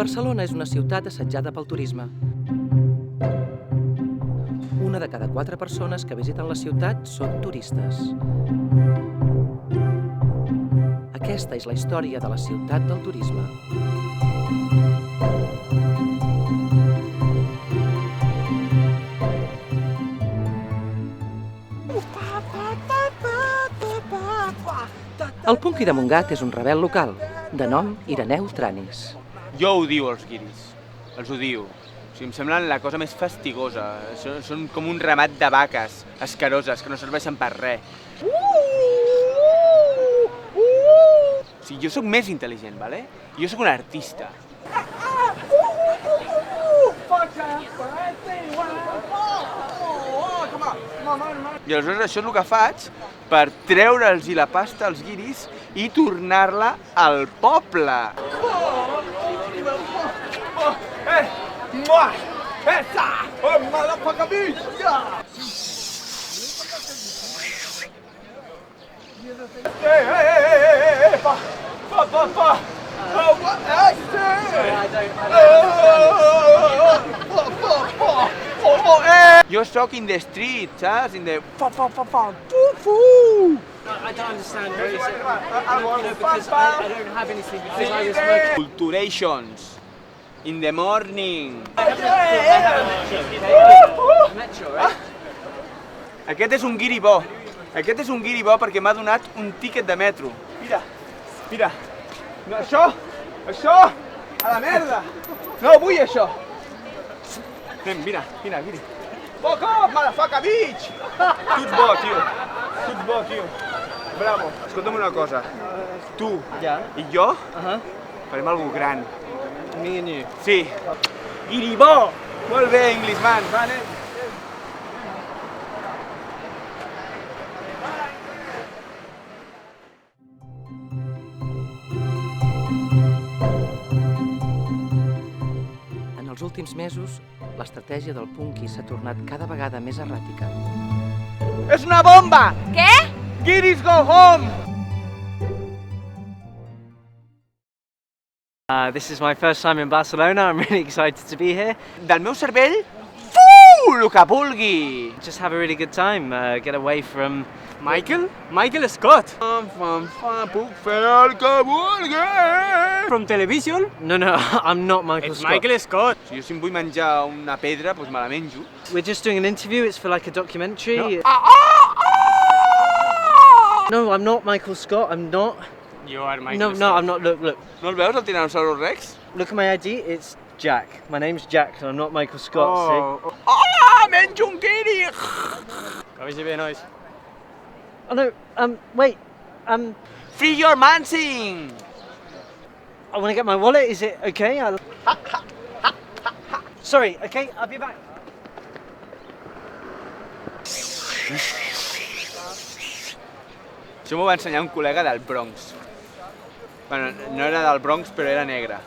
Barcelona és una ciutat assetjada pel turisme. Una de cada 4 persones que visiten la ciutat són turistes. Aquesta és la història de la ciutat del turisme. El punky de Montgat és un rebel local, de nom Ireneu Tranis. Jo odio els guiris, els odio. Em semblen la cosa més fastigosa. Són com un ramat de vaques escaroses que no serveixen per res. Jo sóc més intel·ligent, vale? Jo sóc un artista. I aleshores això és el que faig per treure'ls la pasta als guiris i tornar-la al poble. Jo sóc in the street, saps? In the fu-fu-fu-fu. I don't understand what you said, because I don't have anything, because I was working. Culturations. In the morning. Metro, right? Aquest és un guiri bo. Aquest és un guiri bo perquè m'ha donat un tíquet de metro. Mira, mira. No, això, a la merda. No vull això. Anem, mira, guiri. Fuck off, motherfucker, bitch! Tu ets bo, tio. Bravo. Escolta'm una cosa. Tu i jo farem alguna gran. Me and you. Sí. Guiri bo! Molt bé, Englishman. Va, anem. En els últims mesos, l'estratègia del punky s'ha tornat cada vegada més erràtica. És una bomba! Què? Guiris go home! This is my first time in Barcelona. I'm really excited to be here. Del meu cervell, el que vulgui! Just have a really good time. Get away from Michael? Michael Scott Puc fer el que vulgui! from television. No, I'm not Michael It's Scott. Michael Scott! Si jo si em vull menjar una pedra, doncs me la menjo. We're just doing an interview. It's for like a documentary. No, I'm not Michael Scott. I'm not. You are Michael Scott. No, I'm not. Look. No el veus, el Tyrannosaurus Rex? Look at my ID. It's Jack. My name's Jack, and I'm not Michael Scott. See? Menjo un guiri! Que vagi bé, nois. Oh no. Wait. Free your mansing! I want to get my wallet. Is it okay? Sorry. Okay, I'll be back. Això m'ho va ensenyar un col·lega del Bronx. Bueno, no era del Bronx, però era negre.